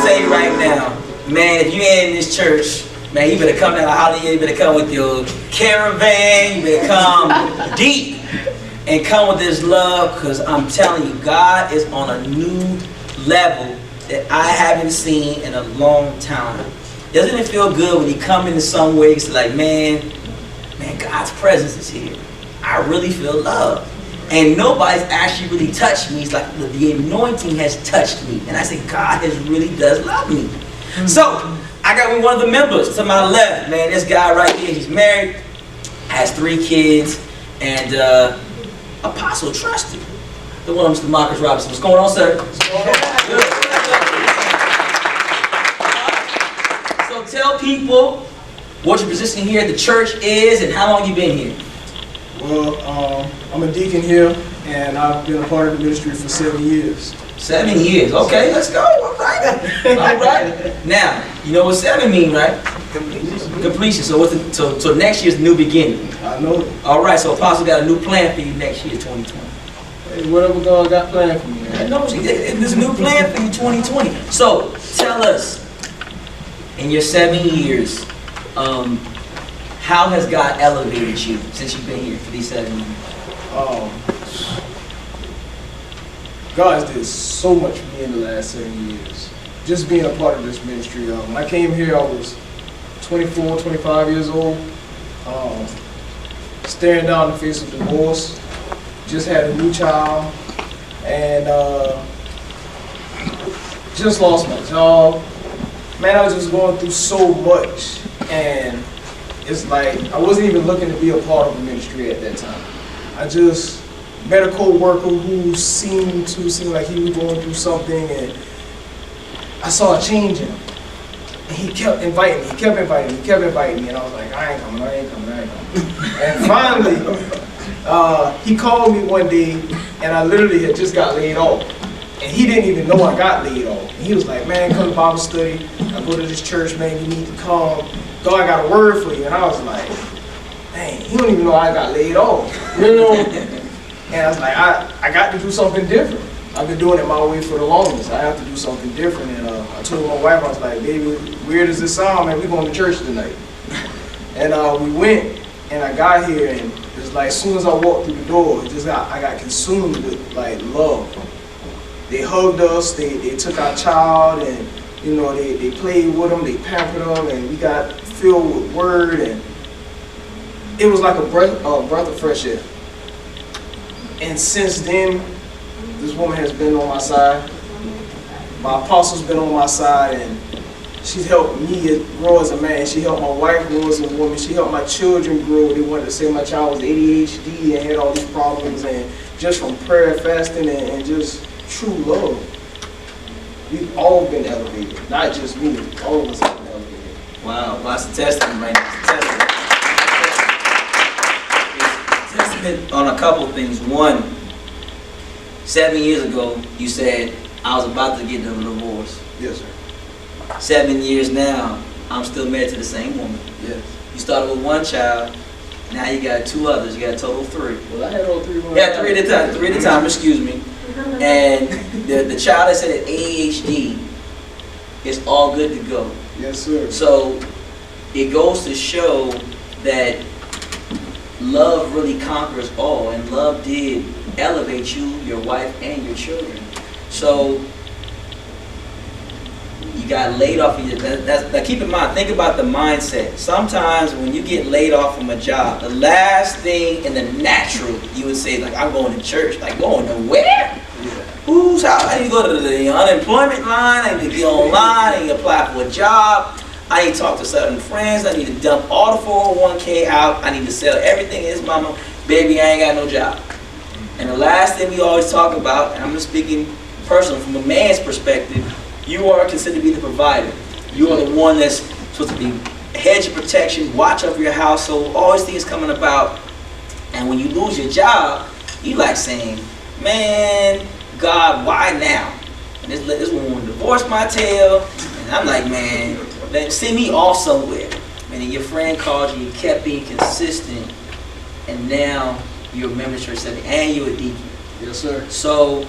tell you right now, man, if you ain't in this church, man, you better come down to Holiday, you better come with your caravan, you better come deep and come with this love, because I'm telling you, God is on a new level that I haven't seen in a long time. Doesn't it feel good when you come into some ways like, man, God's presence is here. I really feel love. And nobody's actually really touched me. It's like the anointing has touched me. And I say, God really does love me. So, I got one of the members to my left, man. This guy right here, he's married, has 3 kids, and Apostle Trusted. The one, Mr. Marcus Robinson. What's going on, sir? What's going on? Good. So tell people what your position here at the church is and how long you've been here. Well, I'm a deacon here, and I've been a part of the ministry for 7 years. 7 years. Okay, let's go. All right. All right. Now, you know what 7 means, right? Completion. So so next year's the new beginning. I know it. All right. So Apostle got a new plan for you next year, 2020. Hey, whatever God got planned for me. I know there's a new plan for you, 2020. So tell us, in your 7 years, how has God elevated you since you've been here for these 7 years? God did so much for me in the last 7 years. Just being a part of this ministry. When I came here, I was 24, 25 years old. Staring down the face of divorce. Just had a new child. And just lost my job. Man, I was just going through so much. And it's like, I wasn't even looking to be a part of the ministry at that time. I just met a co-worker who seemed like he was going through something, and I saw a change in him. And he kept inviting me, and I was like, I ain't coming. And finally, he called me one day, and I literally had just got laid off. And he didn't even know I got laid off. And he was like, man, come to Bible study. I go to this church, man, you need to come. God, I got a word for you. And I was like, dang, he don't even know I got laid off. You know? And I was like, I got to do something different. I've been doing it my way for the longest. I have to do something different. And I told my wife, I was like, baby, weird as this sound, man, we going to church tonight. And we went, and I got here, and it's like, as soon as I walked through the door, I got consumed with like love. They hugged us, they took our child, and you know, they played with them, they pampered them, and we got filled with word, and it was like a breath of fresh air. And since then, this woman has been on my side. My apostle's been on my side, and she's helped me grow as a man. She helped my wife grow as a woman. She helped my children grow. They wanted to say my child was ADHD and had all these problems, and just from prayer, fasting, and just true love, we've all been elevated. Not just me, all of us have been elevated. Wow, that's a testament, right? It's a testament on a couple things. One, 7 years ago, you said, I was about to get a divorce. Yes, sir. 7 years now, I'm still married to the same woman. Yes. You started with 1 child, now you got 2 others, you got a total of 3. Well, I had all 3 women. Yeah, 3 at a time, 3 at a time, excuse me. And the child that said ADHD is all good to go. Yes, sir. So it goes to show that love really conquers all, and love did elevate you, your wife, and your children. So you got laid off of your, now keep in mind, think about the mindset. Sometimes when you get laid off from a job, the last thing in the natural you would say, like, I'm going to church. Like, going to where? Whose house? I need to go to the unemployment line. I need to get online. I need to apply for a job. I need to talk to certain friends. I need to dump all the 401k out. I need to sell everything in his mama. Baby, I ain't got no job. And the last thing we always talk about, and I'm just speaking personally from a man's perspective, you are considered to be the provider. You are the one that's supposed to be a hedge of protection, watch over your household, all these things coming about. And when you lose your job, you like saying, man, God, why now? And this woman divorced my tail, and I'm like, man, send me off somewhere. And then your friend called you, you kept being consistent, and now you're a member of church 7, and you're a deacon. Yes, sir. So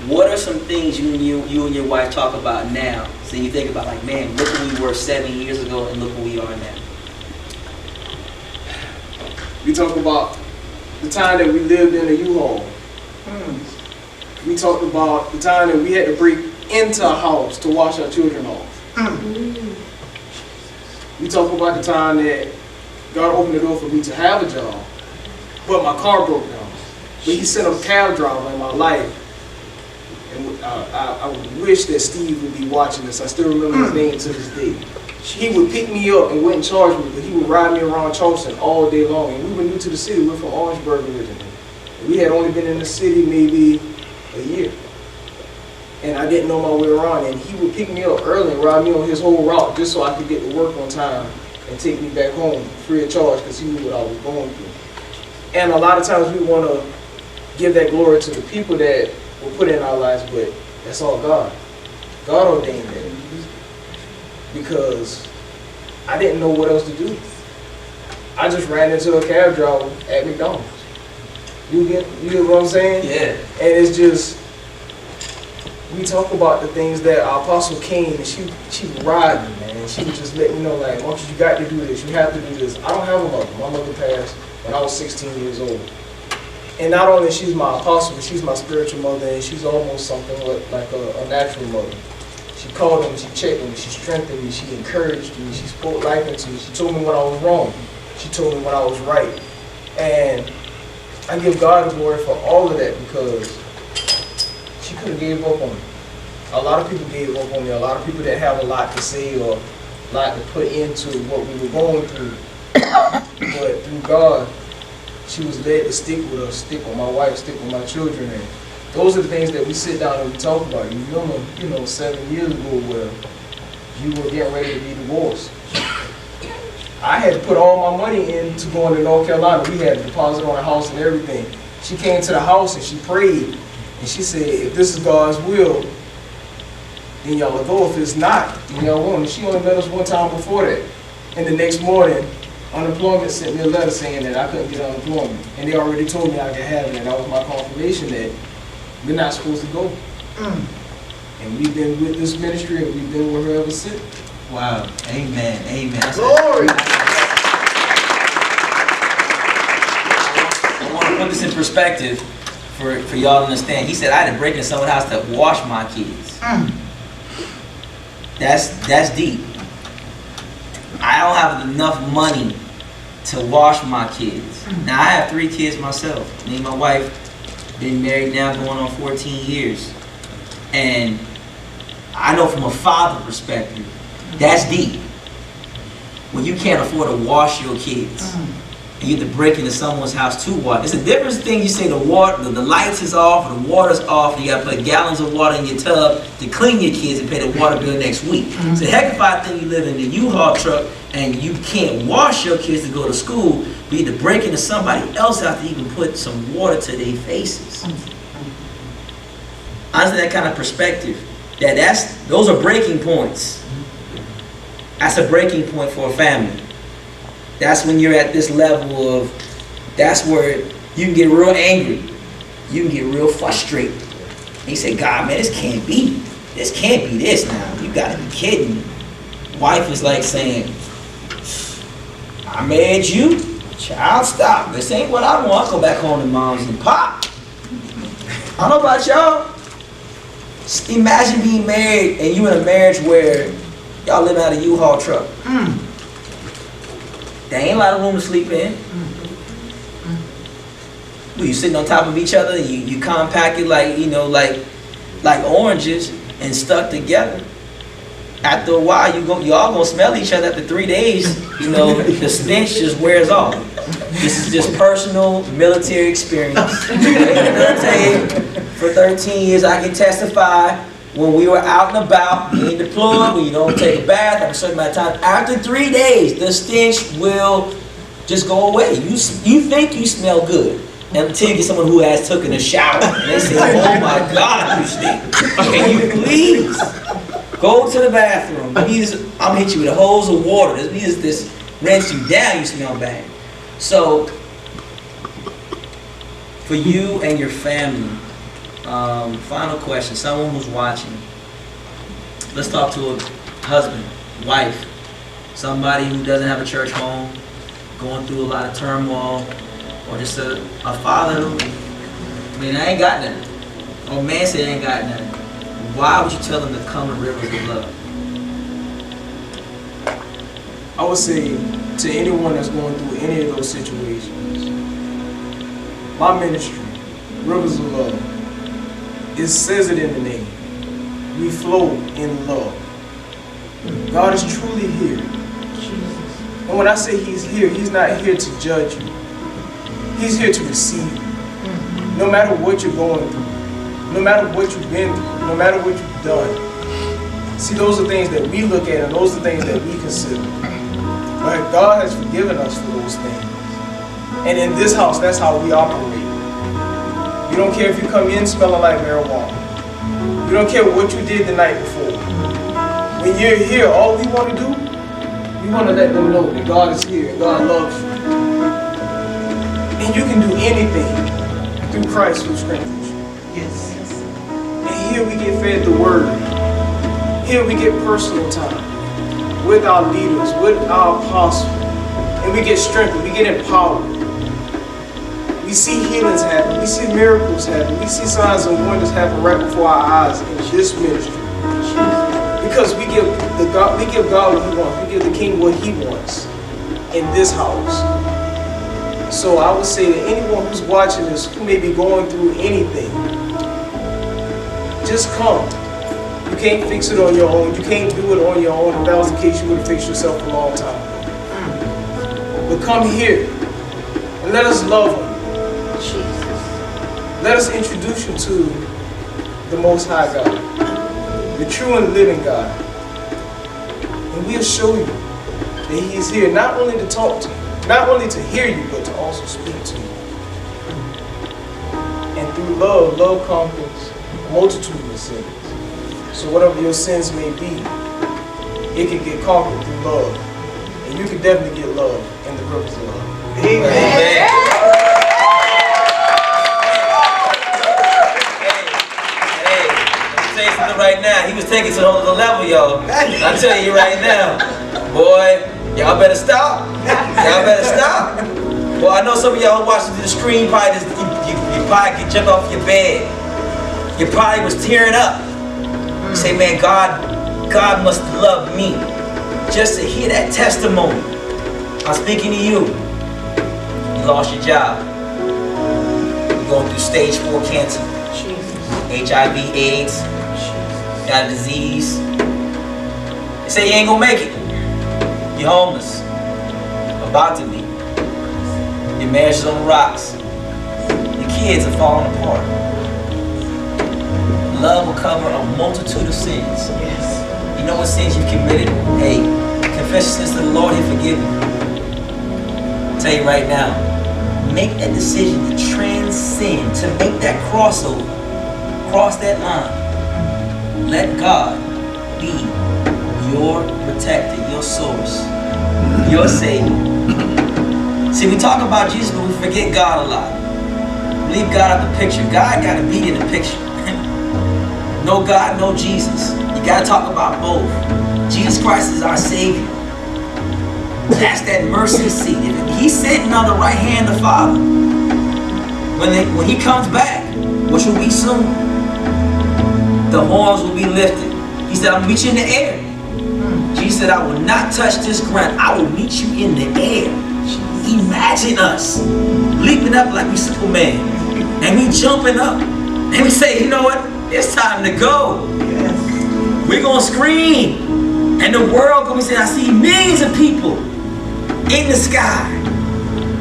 what are some things you and your wife talk about now? So you think about, like, man, look where we were 7 years ago and look where we are now. We talk about the time that we lived in a U-Haul. We talked about the time that we had to break into a house to wash our children off. We talk about the time that God opened the door for me to have a job, but my car broke down. But He sent a cab driver in my life. And I wish that Steve would be watching this. I still remember his name to this day. He would pick me up and wouldn't charge me, but he would ride me around Charleston all day long. And we were new to the city. We're from Orangeburg originally. We had only been in the city maybe a year. And I didn't know my way around. And he would pick me up early and ride me on his whole route just so I could get to work on time and take me back home free of charge because he knew what I was going through. And a lot of times we want to give that glory to the people that were put in our lives, but that's all God. God ordained that. Because I didn't know what else to do. I just ran into a cab driver at McDonald's. You get what I'm saying? Yeah. And it's just, we talk about the things that our apostle came and she would ride me, man. And she would just let me know, like, Marcus, you got to do this. You have to do this. I don't have a mother. My mother passed when I was 16 years old. And not only she's my apostle, but she's my spiritual mother, and she's almost something like a natural mother. She called me, she checked me, she strengthened me, she encouraged me, she spoke life into me, she told me when I was wrong, she told me when I was right. And I give God the glory for all of that because she could have gave up on me. A lot of people gave up on me, a lot of people that have a lot to say or a lot to put into what we were going through. But through God, she was led to stick with us, stick with my wife, stick with my children. And those are the things that we sit down and we talk about. You remember, 7 years ago where you were getting ready to be divorced. I had to put all my money into going to North Carolina. We had a deposit on the house and everything. She came to the house and she prayed. And she said, if this is God's will, then y'all will go. If it's not, then y'all won't. And she only met us one time before that. And the next morning, unemployment sent me a letter saying that I couldn't get unemployment. And they already told me I could have it. And that was my confirmation that we're not supposed to go. And we've been with this ministry and we've been with her ever since. Wow. Amen. Amen. Glory. I want to put this in perspective for y'all to understand. He said I had to break into someone's house to wash my kids. That's deep. I don't have enough money to wash my kids. Now I have 3 kids myself. Me and my wife been married now going on 14 years. And I know from a father perspective, that's deep. When you can't afford to wash your kids. And you have to break into someone's house to wash. It's a different thing you say the lights is off or the water's off and you got to put gallons of water in your tub to clean your kids and pay the water bill next week. It's a heckified thing you live in the U-Haul truck and you can't wash your kids to go to school, but you have to break into somebody else out to even put some water to their faces. Honestly, that kind of perspective, those are breaking points. That's a breaking point for a family. That's when you're at this level of, that's where you can get real angry. You can get real frustrated. And you say, God, man, this can't be this now. You gotta be kidding me. Wife is like saying, I made you, child, stop. This ain't what I want. Go back home to moms and pop. I don't know about y'all. Imagine being married and you in a marriage where y'all live out of a U-Haul truck. There ain't a lot of room to sleep in. Well, you sitting on top of each other, you compacted like oranges and stuck together. After a while, y'all gonna smell each other. After 3 days, the stench just wears off. This is just personal military experience. For 13 years, I can testify when we were out and about, being deployed, when you don't take a bath at a certain amount of time, after 3 days, the stench will just go away. You think you smell good until you get someone who has taken a shower and they say, oh my God, you stink. Can you please go to the bathroom? I'm gonna hit you with a hose of water. This rinse you down, you smell bad. So, for you and your family, Final question. Someone who's watching. Let's talk to a husband, wife, somebody who doesn't have a church home, going through a lot of turmoil, or just a father who, I ain't got nothing. Or man said I ain't got nothing. Why would you tell them to come to Rivers of Love? I would say to anyone that's going through any of those situations, my ministry, Rivers of Love, it says it in the name. We flow in love. God is truly here. And when I say He's here, He's not here to judge you. He's here to receive you. No matter what you're going through, no matter what you've been through, no matter what you've done. See, those are things that we look at and those are things that we consider. But God has forgiven us for those things. And in this house, that's how we operate. You don't care if you come in smelling like marijuana. You don't care what you did the night before. When you're here, all we want to do, we want to let them know that God is here and God loves you. And you can do anything through Christ who strengthens you. Yes. And here we get fed the word. Here we get personal time with our leaders, with our apostles. And we get strengthened, we get empowered. We see healings happen, we see miracles happen, we see signs and wonders happen right before our eyes in this ministry. Because we give God what He wants, we give the King what He wants in this house. So I would say that anyone who's watching this, who may be going through anything, just come. You can't fix it on your own. You can't do it on your own. If that was the case, you would have fixed yourself a long time. But come here and let us love Him. Jesus. Let us introduce you to the Most High God, the true and living God. And we'll show you that He is here not only to talk to you, not only to hear you, but to also speak to you. And through love, love conquers a multitude of sins. So whatever your sins may be, it can get conquered through love. And you can definitely get love in the Rivers of Love. Amen. Hey, let me tell you something right now. He was taking it to another level, y'all. I'm telling you right now. Boy, y'all better stop. Y'all better stop. Well, I know some of y'all watching through the screen probably just, you probably could jump off your bed. You probably was tearing up. You say, man, God must love me. Just to hear that testimony. I'm speaking to you. You lost your job. You're going through stage 4 cancer. HIV, AIDS. You got a disease. They say you ain't gonna make it. You're homeless. About to be. Your marriage is on the rocks. Your kids are falling apart. Love will cover a multitude of sins. Yes. You know what sins you've committed? Hey, confess your sins to the Lord, He'll forgive you. I'll tell you right now, make that decision to transcend, to make that crossover, cross that line. Let God be your protector, your source, your Savior. See, we talk about Jesus, but we forget God a lot. Leave God out the picture. God got to be in the picture. No God, no Jesus. You got to talk about both. Jesus Christ is our Savior. That's that mercy seat. He's sitting on the right hand of the Father. When He comes back, which will be soon, the horns will be lifted. He said, I'll meet you in the air. Jesus said, I will not touch this ground. I will meet you in the air. Imagine us leaping up like we Superman. And we jumping up. And we say, you know what? It's time to go. Yes. We're going to scream. And the world going to say, I see millions of people in the sky.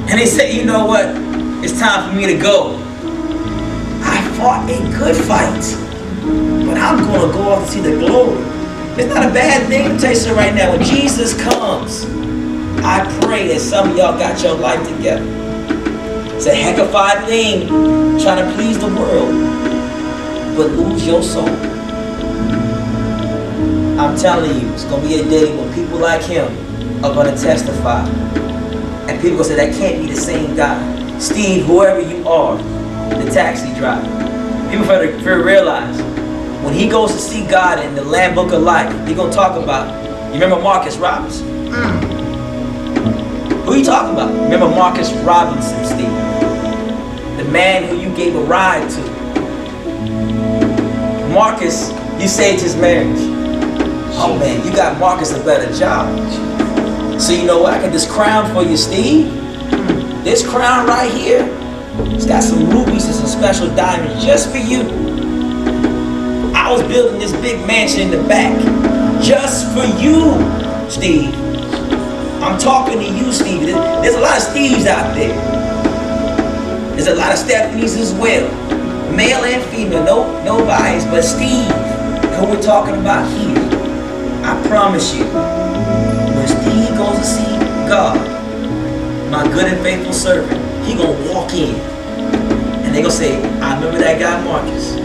And they say, you know what? It's time for me to go. I fought a good fight. But I'm going to go off to see the glory. It's not a bad thing to tell you so right now. When Jesus comes, I pray that some of y'all got your life together. It's a heckified thing trying to please the world, but lose your soul. I'm telling you, it's going to be a day when people like him are going to testify. And people going to say, that can't be the same guy. Steve, whoever you are, the taxi driver. People fail to realize when he goes to see God in the Lamb Book of Life, he's going to talk about, you remember Marcus Robinson? Who you talking about? Remember Marcus Robinson, Steve? The man who you gave a ride to. Marcus, you saved his marriage. Oh man, you got Marcus a better job. So you know what? I got this crown for you, Steve. This crown right here, it's got some rubies and some special diamonds just for you. I was building this big mansion in the back just for you, Steve. I'm talking to you, Steve. There's a lot of Steves out there. There's a lot of Stephanies as well. Male and female, no bias, but Steve, who we're talking about here, I promise you, when Steve goes to see God, my good and faithful servant, he gonna walk in and they gonna say, I remember that guy Marcus.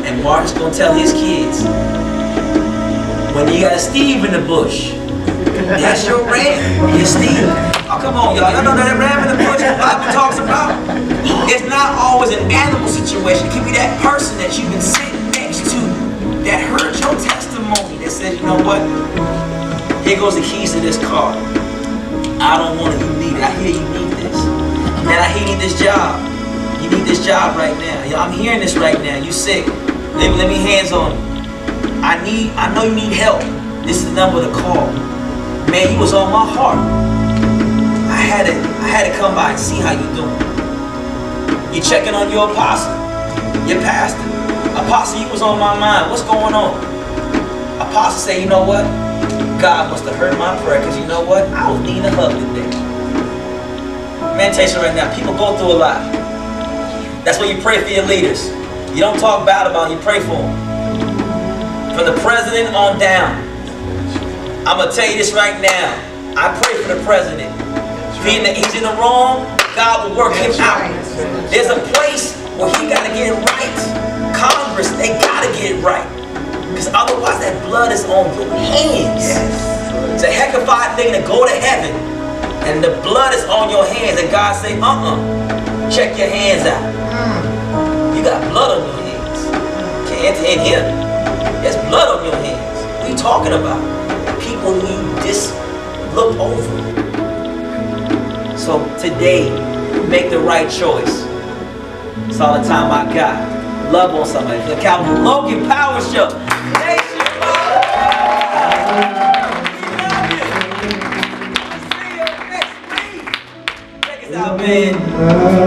And Marcus gonna tell his kids, when you got a Steve in the bush, that's your ram, your Steve. Oh, come on, y'all. Y'all know that ram in the bush the Bible talks about? It's not always an animal situation. It can be that person that you've been sitting next to that heard your testimony that says, you know what? Here goes the keys to this car. I don't want it. You need it. I hear you need this. Man, I hear you need this job. You need this job right now. I'm hearing this right now. You sick. Let me hands on you. I know you need help. This is the number to call. Man, you was on my heart. I had to come by and see how you doing. You checking on your apostle, your pastor. Apostle, you was on my mind. What's going on? Apostle say, you know what? God must have heard my prayer, because you know what? I was needing a hug today. Man, tell you right now, people go through a lot. That's why you pray for your leaders. You don't talk bad about them, you pray for them. From the president on down. I'm going to tell you this right now. I pray for the president. If he's in the wrong, God will work him out. There's a place where he got to get it right. Congress, they got to get it right. Because otherwise that blood is on your hands. It's a heckified thing to go to heaven. And the blood is on your hands. And God say, check your hands out. You got blood on your hands. Can't enter in here. There's blood on your hands. What are you talking about? People who you just look over. So today, make the right choice. That's all the time I got. Love on somebody. The Calvin Logan Power Show. Nation, Father. We love you. See you next week. Check us out, man.